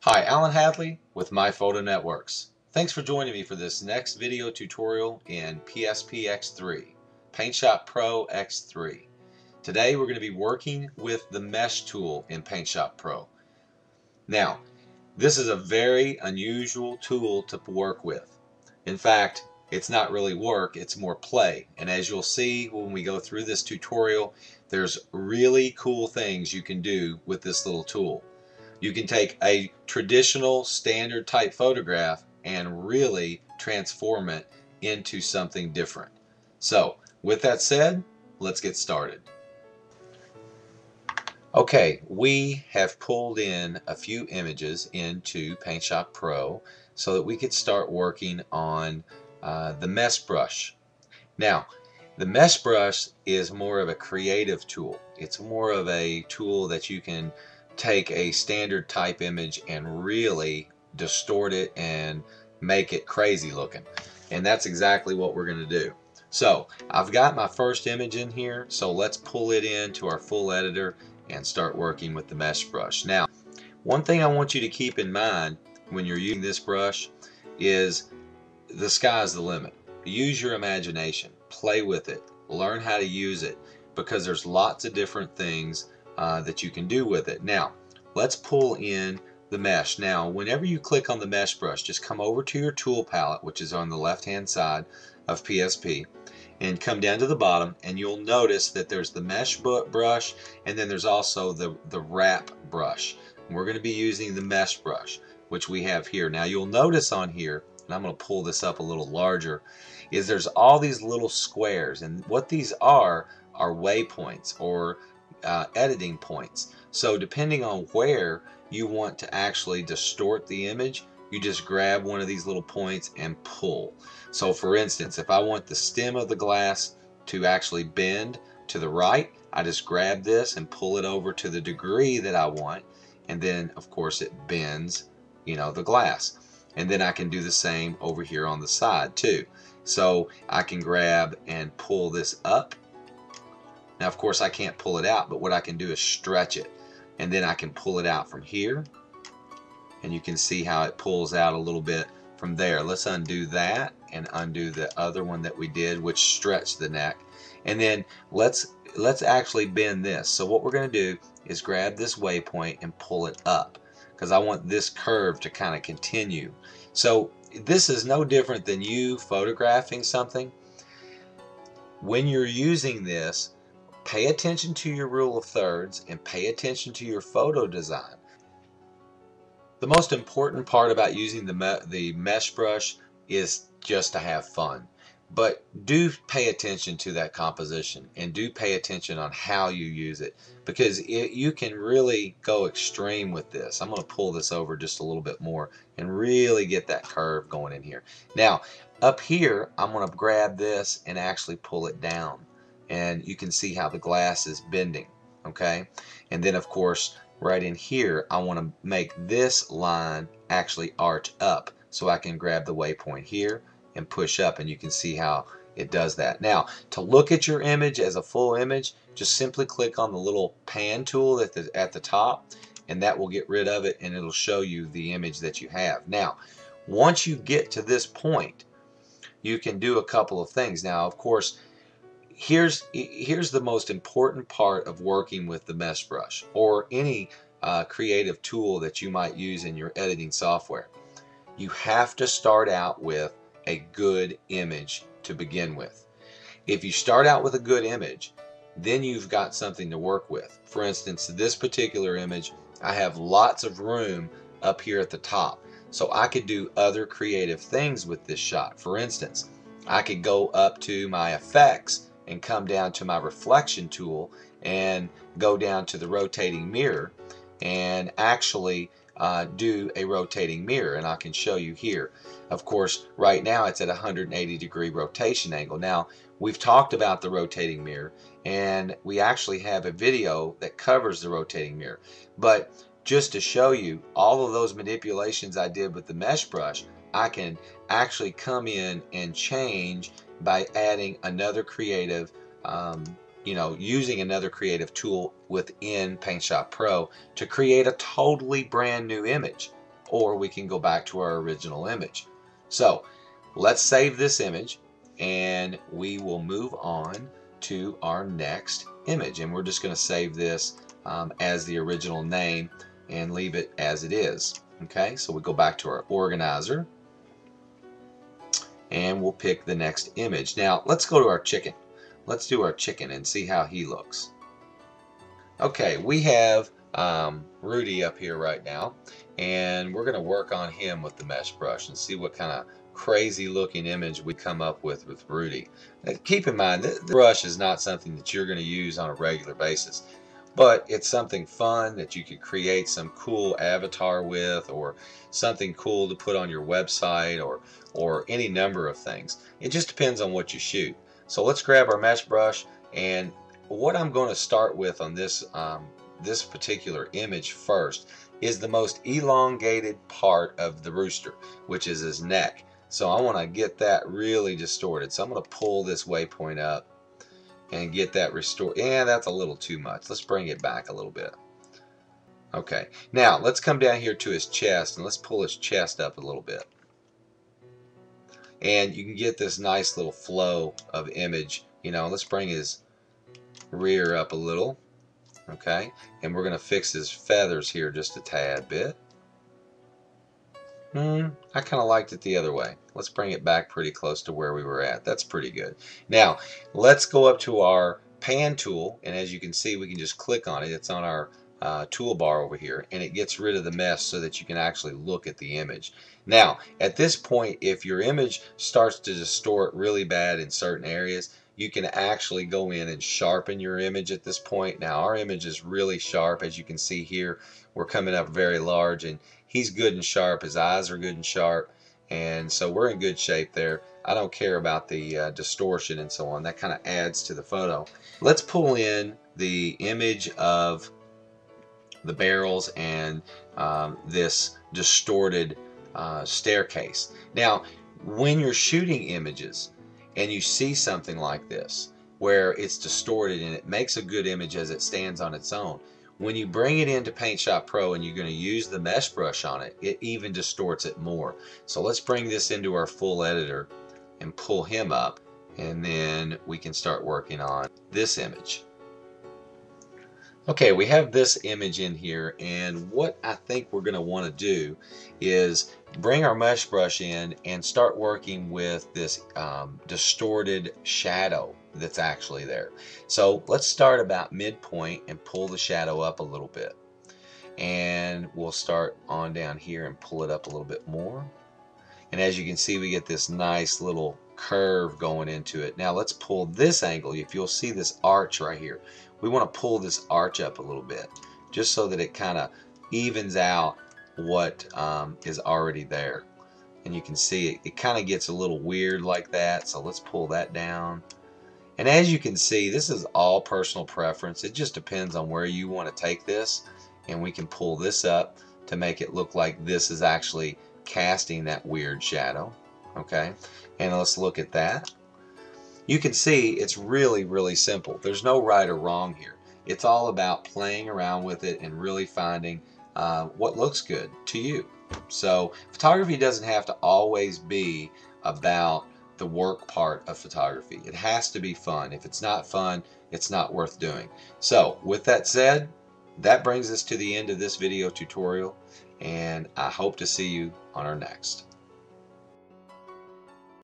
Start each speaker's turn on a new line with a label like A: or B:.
A: Hi, Alan Hadley with my PhotoNetWorks. Thanks for joining me for this next video tutorial in PSPX3, PaintShop Pro X3. Today we're going to be working with the Mesh tool in PaintShop Pro. Now, this is a very unusual tool to work with. In fact, it's not really work, it's more play. And as you'll see when we go through this tutorial, there's really cool things you can do with this little tool. You can take a traditional standard type photograph and really transform it into something different. So with that said, let's get started. Okay, we have pulled in a few images into PaintShop Pro so that we could start working on the mesh brush. Now, the mesh brush is more of a creative tool. It's more of a tool that you can take a standard type image and really distort it and make it crazy looking. And that's exactly what we're going to do. So I've got my first image in here, so let's pull it into our full editor and start working with the mesh brush. Now, one thing I want you to keep in mind when you're using this brush is the sky's the limit. Use your imagination, play with it, learn how to use it, because there's lots of different things that you can do with it. Now, let's pull in the mesh. Now, whenever you click on the mesh brush, just come over to your tool palette, which is on the left-hand side of PSP, and come down to the bottom, and you'll notice that there's the mesh brush, and then there's also the wrap brush. And we're going to be using the mesh brush, which we have here. Now, you'll notice on here, and I'm going to pull this up a little larger, is there's all these little squares, and what these are waypoints or editing points. So depending on where you want to actually distort the image, you just grab one of these little points and pull. So for instance, if I want the stem of the glass to actually bend to the right, I just grab this and pull it over to the degree that I want, and then of course it bends, the glass. And then I can do the same over here on the side too. So I can grab and pull this up. Now, of course, I can't pull it out, but what I can do is stretch it. And then I can pull it out from here. And you can see how it pulls out a little bit from there. Let's undo that and undo the other one that we did, which stretched the neck. And then let's actually bend this. So what we're going to do is grab this waypoint and pull it up, because I want this curve to kind of continue. So this is no different than you photographing something. When you're using this, pay attention to your rule of thirds and pay attention to your photo design. The most important part about using the mesh brush is just to have fun. But do pay attention to that composition and do pay attention on how you use it, because you can really go extreme with this. I'm going to pull this over just a little bit more and really get that curve going in here. Now, up here, I'm going to grab this and actually pull it down. And you can see how the glass is bending, okay? And then of course right in here I want to make this line actually arch up, so I can grab the waypoint here and push up, and you can see how it does that. Now, to look at your image as a full image, just simply click on the little pan tool at the top, and that will get rid of it, and it'll show you the image that you have. Now, once you get to this point, you can do a couple of things. Now, of course, here's the most important part of working with the mesh brush or any creative tool that you might use in your editing software. You have to start out with a good image to begin with. If you start out with a good image, then you've got something to work with. For instance, this particular image, I have lots of room up here at the top, so I could do other creative things with this shot. For instance, I could go up to my effects and come down to my reflection tool and go down to the rotating mirror and actually do a rotating mirror, and I can show you here. Of course, right now it's at a 180 degree rotation angle. Now, we've talked about the rotating mirror, and we actually have a video that covers the rotating mirror. But just to show you all of those manipulations I did with the mesh brush, I can actually come in and change by adding another creative using another creative tool within PaintShop Pro to create a totally brand new image. or we can go back to our original image. So let's save this image and we will move on to our next image, and we're just going to save this as the original name and leave it as it is. Okay, so we go back to our organizer and we'll pick the next image. Now let's go to our chicken. Let's do our chicken and see how he looks. Okay, we have Rudy up here right now, and we're going to work on him with the mesh brush and see what kind of crazy looking image we come up with Rudy. Keep in mind that the brush is not something that you're going to use on a regular basis, but it's something fun that you could create some cool avatar with, or something cool to put on your website, or any number of things. It just depends on what you shoot. So let's grab our mesh brush, and what I'm going to start with on this this particular image first is the most elongated part of the rooster, which is his neck. So I want to get that really distorted. So I'm going to pull this waypoint up and get that restored. Yeah, that's a little too much. Let's bring it back a little bit. Okay, now let's come down here to his chest and let's pull his chest up a little bit. And you can get this nice little flow of image. You know, let's bring his rear up a little. Okay, and we're going to fix his feathers here just a tad bit. I kind of liked it the other way. Let's bring it back pretty close to where we were at. That's pretty good. Now let's go up to our pan tool, and as you can see, we can just click on it. It's on our toolbar over here, and it gets rid of the mess so that you can actually look at the image. Now at this point, if your image starts to distort really bad in certain areas, you can actually go in and sharpen your image at this point. Now our image is really sharp. As you can see here, we're coming up very large, and he's good and sharp. His eyes are good and sharp, and so we're in good shape there. I don't care about the distortion and so on. That kind of adds to the photo. Let's pull in the image of the barrels and this distorted staircase. Now when you're shooting images and you see something like this where it's distorted and it makes a good image as it stands on its own, when you bring it into PaintShop Pro and you're going to use the mesh brush on it, it even distorts it more. So let's bring this into our full editor and pull him up, and then we can start working on this image. Okay, we have this image in here, and what I think we're going to want to do is bring our mesh brush in and start working with this distorted shadow that's actually there. So let's start about midpoint and pull the shadow up a little bit, and we'll start on down here and pull it up a little bit more, and as you can see, we get this nice little curve going into it. Now let's pull this angle. If you'll see this arch right here, we want to pull this arch up a little bit just so that it kind of evens out what is already there. And you can see it kind of gets a little weird like that, so let's pull that down. And as you can see, this is all personal preference. It just depends on where you want to take this, and we can pull this up to make it look like this is actually casting that weird shadow. Okay, and let's look at that. You can see it's really, really simple. There's no right or wrong here. It's all about playing around with it and really finding what looks good to you. So photography doesn't have to always be about the work part of photography. It has to be fun. If it's not fun, it's not worth doing. So with that said, that brings us to the end of this video tutorial, and I hope to see you on our next.